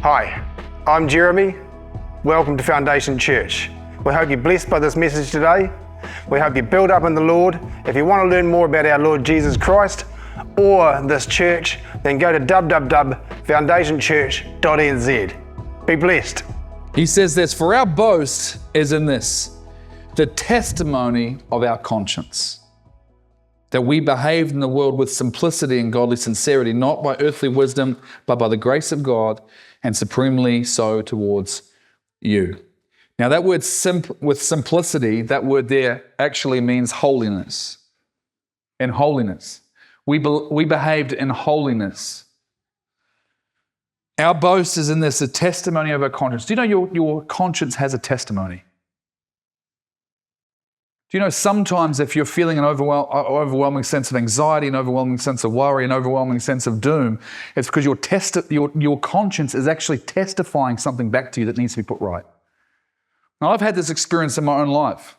Hi, I'm Jeremy. Welcome to Foundation Church. We hope you're blessed by this message today. We hope you're built up in the Lord. If you want to learn more about our Lord Jesus Christ or this church, then go to www.foundationchurch.nz. Be blessed. He says this, for our boast is in this, the testimony of our conscience, that we behaved in the world with simplicity and godly sincerity, not by earthly wisdom, but by the grace of God, and supremely so towards you. Now that word with simplicity, that word there actually means holiness. In holiness. We behaved in holiness. Our boast is in this, a testimony of our conscience. Do you know your conscience has a testimony? Do you know sometimes if you're feeling an overwhelming sense of anxiety, an overwhelming sense of worry, an overwhelming sense of doom, it's because your conscience is actually testifying something back to you that needs to be put right. Now, I've had this experience in my own life,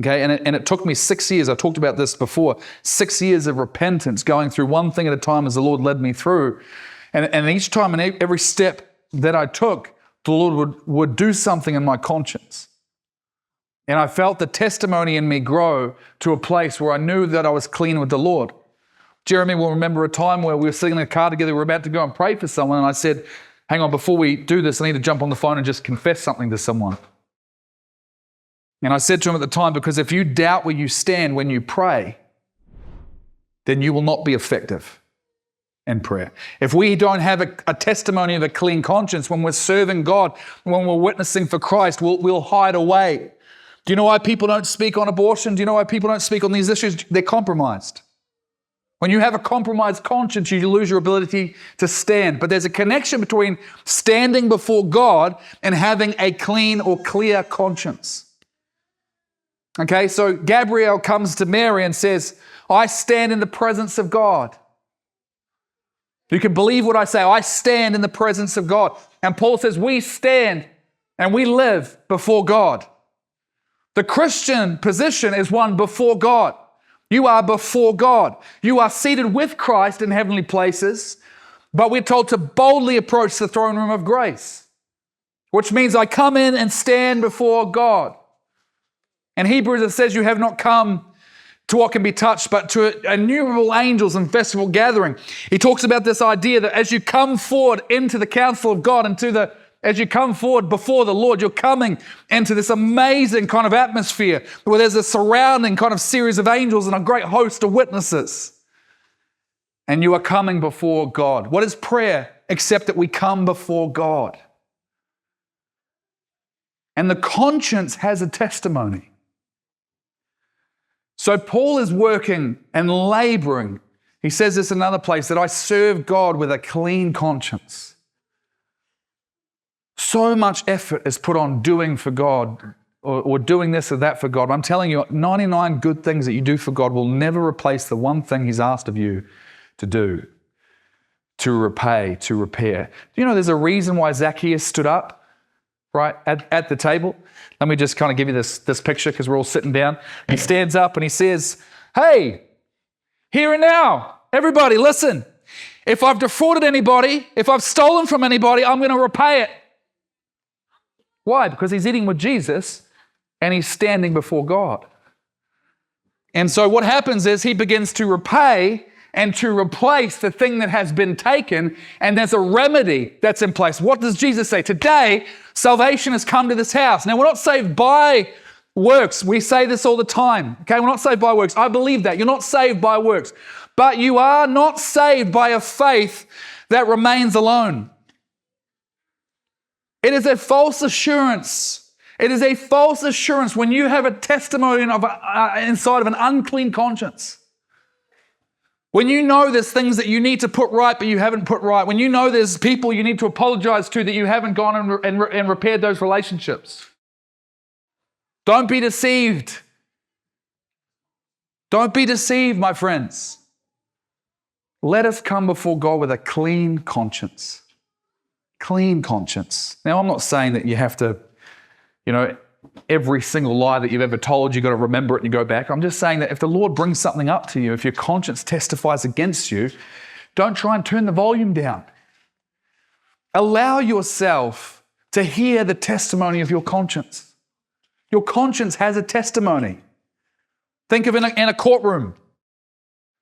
okay, and it took me 6 years. I talked about this before, 6 years of repentance, going through one thing at a time as the Lord led me through. And each time and every step that I took, the Lord would do something in my conscience. And I felt the testimony in me grow to a place where I knew that I was clean with the Lord. Jeremy will remember a time where we were sitting in a car together, we were about to go and pray for someone, and I said, hang on, before we do this, I need to jump on the phone and just confess something to someone. And I said to him at the time, because if you doubt where you stand when you pray, then you will not be effective in prayer. If we don't have a testimony of a clean conscience when we're serving God, when we're witnessing for Christ, we'll hide away. Do you know why people don't speak on abortion? Do you know why people don't speak on these issues? They're compromised. When you have a compromised conscience, you lose your ability to stand. But there's a connection between standing before God and having a clean or clear conscience. Okay, so Gabriel comes to Mary and says, I stand in the presence of God. You can believe what I say. I stand in the presence of God. And Paul says, we stand and we live before God. The Christian position is one before God. You are before God. You are seated with Christ in heavenly places, but we're told to boldly approach the throne room of grace, which means I come in and stand before God. In Hebrews it says you have not come to what can be touched, but to innumerable angels and festival gathering. He talks about this idea that as you come forward into the counsel of God, as you come forward before the Lord, you're coming into this amazing kind of atmosphere where there's a surrounding kind of series of angels and a great host of witnesses. And you are coming before God. What is prayer except that we come before God? And the conscience has a testimony. So Paul is working and laboring. He says this in another place, that I serve God with a clean conscience. So much effort is put on doing for God or doing this or that for God. I'm telling you, 99 good things that you do for God will never replace the one thing He's asked of you to do, to repay, to repair. Do you know there's a reason why Zacchaeus stood up, right, at the table? Let me just kind of give you this picture because we're all sitting down. He stands up and he says, hey, here and now, everybody listen. If I've defrauded anybody, if I've stolen from anybody, I'm going to repay it. Why? Because he's eating with Jesus and he's standing before God. And so what happens is he begins to repay and to replace the thing that has been taken, and there's a remedy that's in place. What does Jesus say? Today, salvation has come to this house. Now, we're not saved by works. We say this all the time. Okay, we're not saved by works. I believe that. You're not saved by works. But you are not saved by a faith that remains alone. It is a false assurance. It is a false assurance when you have a testimony inside of an unclean conscience. When you know there's things that you need to put right but you haven't put right. When you know there's people you need to apologize to that you haven't gone and repaired those relationships. Don't be deceived. Don't be deceived, my friends. Let us come before God with a clean conscience. Clean conscience. Now, I'm not saying that you have to, every single lie that you've ever told, you've got to remember it and you go back. I'm just saying that if the Lord brings something up to you, if your conscience testifies against you, don't try and turn the volume down. Allow yourself to hear the testimony of your conscience. Your conscience has a testimony. Think of in a courtroom,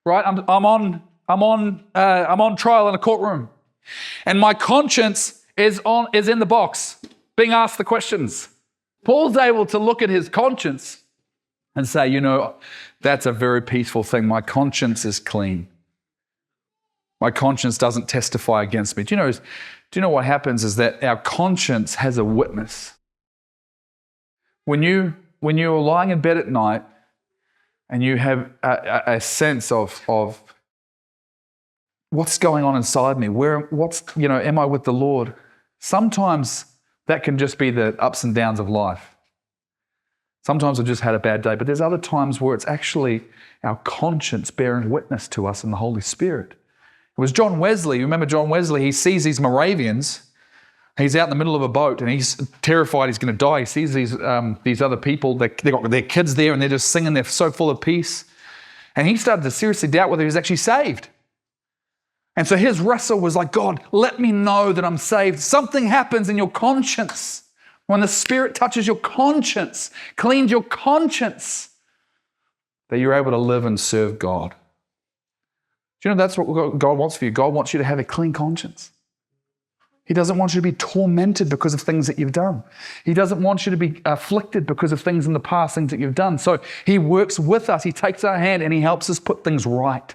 right? I'm on trial in a courtroom, and my conscience is in the box, being asked the questions. Paul's able to look at his conscience and say, you know, that's a very peaceful thing. My conscience is clean. My conscience doesn't testify against me. Do you know what happens is that our conscience has a witness. When you're lying in bed at night and you have a sense of what's going on inside me, am I with the Lord? Sometimes that can just be the ups and downs of life. Sometimes I've just had a bad day, but there's other times where it's actually our conscience bearing witness to us in the Holy Spirit. It was John Wesley. You remember John Wesley? He sees these Moravians. He's out in the middle of a boat and he's terrified he's going to die. He sees these other people. They've got their kids there and they're just singing. They're so full of peace. And he started to seriously doubt whether he was actually saved. And so his wrestle was like, God, let me know that I'm saved. Something happens in your conscience. When the Spirit touches your conscience, cleans your conscience, that you're able to live and serve God. Do you know that's what God wants for you? God wants you to have a clean conscience. He doesn't want you to be tormented because of things that you've done. He doesn't want you to be afflicted because of things in the past, things that you've done. So he works with us. He takes our hand and he helps us put things right.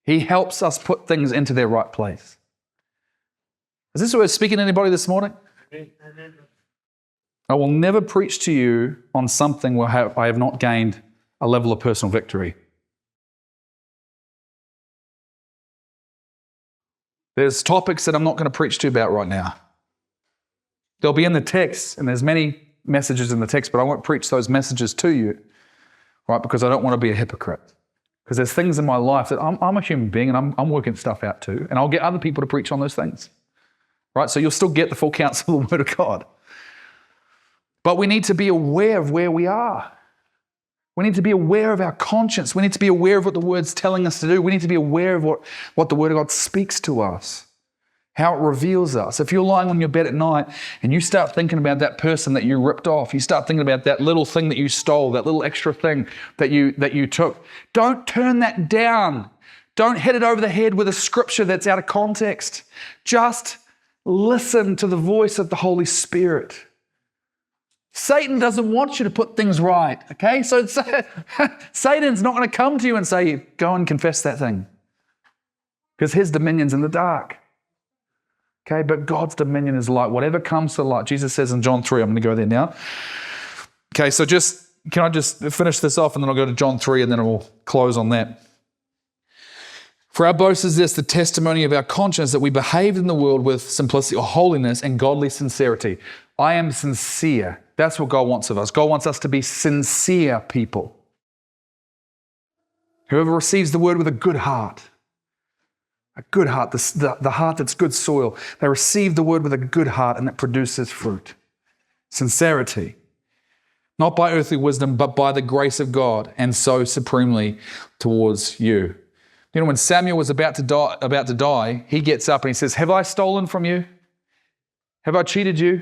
He helps us put things into their right place. Is this word speaking to anybody this morning? I will never preach to you on something where I have not gained a level of personal victory. There's topics that I'm not going to preach to you about right now. They'll be in the text, and there's many messages in the text, but I won't preach those messages to you, right? Because I don't want to be a hypocrite. Because there's things in my life that I'm a human being and I'm working stuff out too, and I'll get other people to preach on those things. Right? So you'll still get the full counsel of the Word of God. But we need to be aware of where we are. We need to be aware of our conscience. We need to be aware of what the Word's telling us to do. We need to be aware of what the Word of God speaks to us, how it reveals us. If you're lying on your bed at night and you start thinking about that person that you ripped off, you start thinking about that little thing that you stole, that little extra thing that you took, don't turn that down. Don't hit it over the head with a scripture that's out of context. Just listen to the voice of the Holy Spirit. Satan doesn't want you to put things right, okay? So Satan's not going to come to you and say, go and confess that thing. Because his dominion's in the dark. Okay, but God's dominion is light. Whatever comes to light. Jesus says in John 3, I'm going to go there now. Okay, so can I just finish this off and then I'll go to John 3 and then we'll close on that. For our boast is this, the testimony of our conscience, that we behaved in the world with simplicity or holiness and godly sincerity. I am sincere. That's what God wants of us. God wants us to be sincere people. Whoever receives the word with a good heart, the heart that's good soil, they receive the word with a good heart and it produces fruit. Sincerity. Not by earthly wisdom, but by the grace of God, and so supremely towards you. You know, when Samuel was about to die, he gets up and he says, have I stolen from you? Have I cheated you?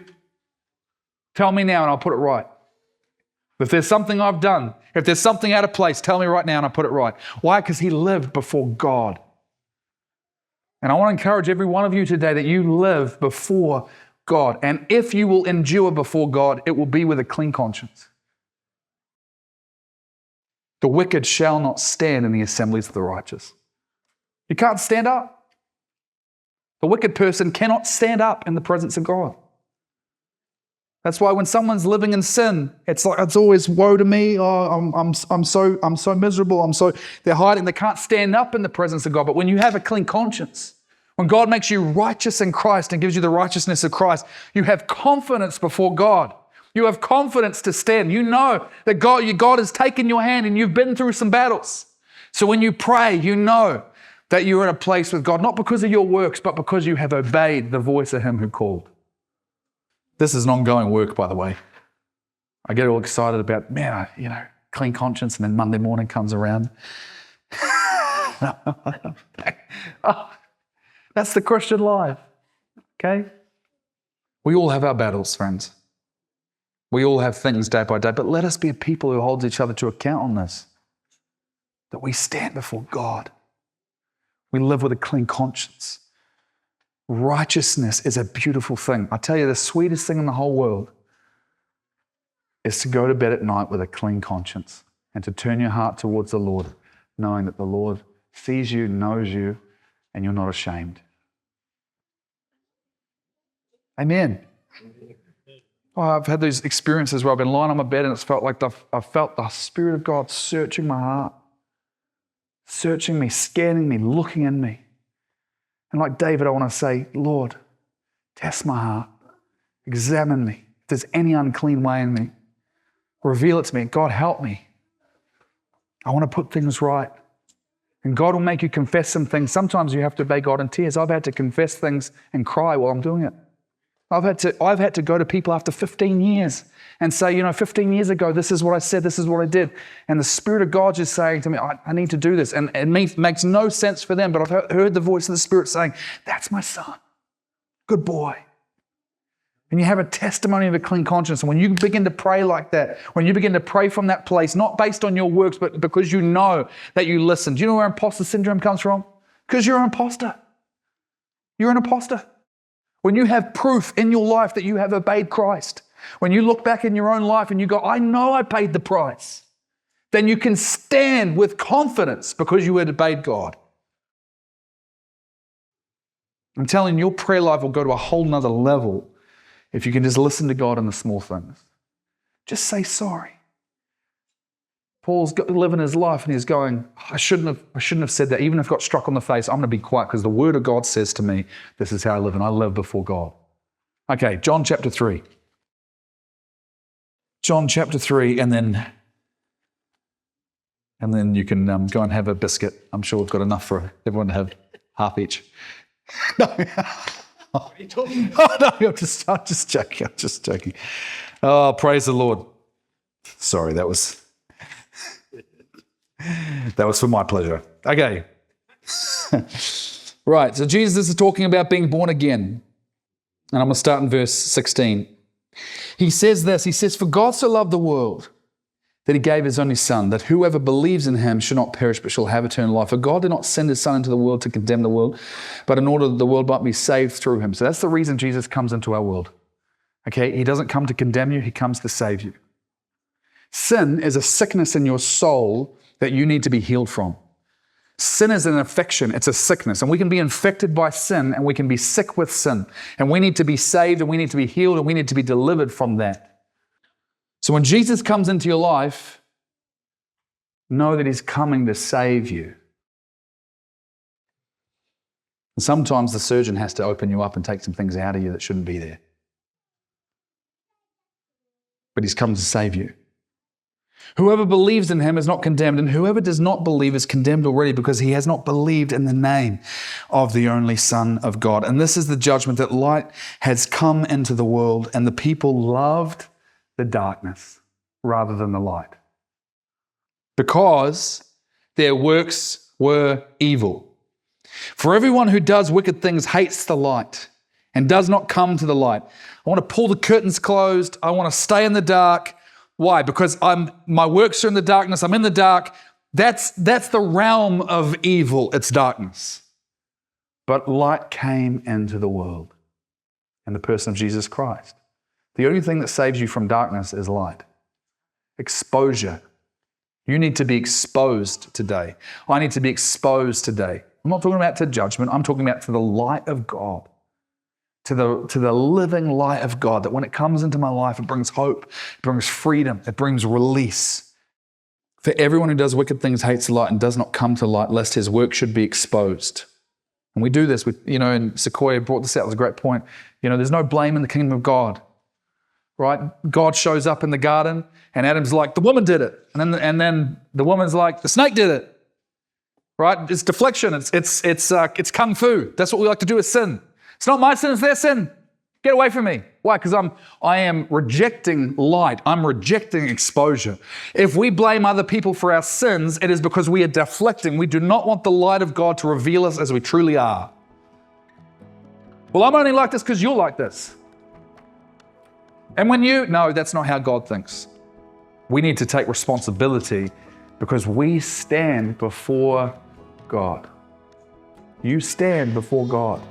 Tell me now and I'll put it right. If there's something I've done, if there's something out of place, tell me right now and I'll put it right. Why? Because he lived before God. And I want to encourage every one of you today that you live before God. And if you will endure before God, it will be with a clean conscience. The wicked shall not stand in the assemblies of the righteous. You can't stand up. The wicked person cannot stand up in the presence of God. That's why when someone's living in sin, it's always woe to me. Oh, I'm so miserable. They're hiding. They can't stand up in the presence of God. But when you have a clean conscience, when God makes you righteous in Christ and gives you the righteousness of Christ, you have confidence before God. You have confidence to stand. You know that God has taken your hand and you've been through some battles. So when you pray, you know that you're in a place with God, not because of your works, but because you have obeyed the voice of Him who called. This is an ongoing work, by the way. I get all excited about, clean conscience, and then Monday morning comes around. That's the Christian life. Okay? We all have our battles, friends. We all have things day by day, but let us be a people who holds each other to account on this. That we stand before God. We live with a clean conscience. Righteousness is a beautiful thing. I tell you, the sweetest thing in the whole world is to go to bed at night with a clean conscience and to turn your heart towards the Lord, knowing that the Lord sees you, knows you, and you're not ashamed. Amen. Oh, I've had these experiences where I've been lying on my bed and it's felt like I felt the Spirit of God searching my heart, searching me, scanning me, looking in me. And like David, I want to say, Lord, test my heart, examine me. If there's any unclean way in me, reveal it to me. God, help me. I want to put things right. And God will make you confess some things. Sometimes you have to obey God in tears. I've had to confess things and cry while I'm doing it. I've had to go to people after 15 years and say, 15 years ago, this is what I said, this is what I did. And the Spirit of God is saying to me, I need to do this. And it makes no sense for them, but I've heard the voice of the Spirit saying, that's my son. Good boy. And you have a testimony of a clean conscience. And when you begin to pray like that, when you begin to pray from that place, not based on your works, but because you know that you listen. Do you know where imposter syndrome comes from? Because you're an imposter. You're an imposter. When you have proof in your life that you have obeyed Christ, when you look back in your own life and you go, I know I paid the price, then you can stand with confidence because you had obeyed God. I'm telling you, your prayer life will go to a whole nother level if you can just listen to God in the small things. Just say sorry. Paul's living his life and he's going, I shouldn't have said that. Even if I got struck on the face, I'm going to be quiet because the word of God says to me, this is how I live, and I live before God. Okay, John chapter 3. John chapter 3, and then you can go and have a biscuit. I'm sure we've got enough for everyone to have half each. No. What are you talking about? Oh, no, I'm just joking. Oh, praise the Lord. Sorry, that was for my pleasure. Okay. Right, so Jesus is talking about being born again. And I'm going to start in verse 16. He says this, he says, for God so loved the world that he gave his only son, that whoever believes in him shall not perish but shall have eternal life. For God did not send his son into the world to condemn the world, but in order that the world might be saved through him. So that's the reason Jesus comes into our world. Okay, he doesn't come to condemn you, he comes to save you. Sin is a sickness in your soul that you need to be healed from. Sin is an affection, it's a sickness, and we can be infected by sin and we can be sick with sin, and we need to be saved and we need to be healed and we need to be delivered from that. So when Jesus comes into your life, know that he's coming to save you. And sometimes the surgeon has to open you up and take some things out of you that shouldn't be there. But he's come to save you. Whoever believes in him is not condemned, and whoever does not believe is condemned already because he has not believed in the name of the only Son of God. And this is the judgment, that light has come into the world, and the people loved the darkness rather than the light, because their works were evil. For everyone who does wicked things hates the light and does not come to the light. I want to pull the curtains closed. I want to stay in the dark. Why? Because my works are in the darkness. I'm in the dark. That's the realm of evil. It's darkness. But light came into the world in the person of Jesus Christ. The only thing that saves you from darkness is light. Exposure. You need to be exposed today. I need to be exposed today. I'm not talking about to judgment. I'm talking about to the light of God. To the living light of God, that when it comes into my life, it brings hope, it brings freedom, it brings release. For everyone who does wicked things hates the light and does not come to light, lest his work should be exposed. And we do this with, and Sequoia brought this out, it was a great point. There's no blame in the kingdom of God, right? God shows up in the garden and Adam's like, the woman did it. And then the woman's like, the snake did it, right? It's deflection, it's kung fu. That's what we like to do with sin. It's not my sin, it's their sin. Get away from me. Why? Because I am rejecting light. I'm rejecting exposure. If we blame other people for our sins, it is because we are deflecting. We do not want the light of God to reveal us as we truly are. Well, I'm only like this because you're like this. And no, that's not how God thinks. We need to take responsibility because we stand before God. You stand before God.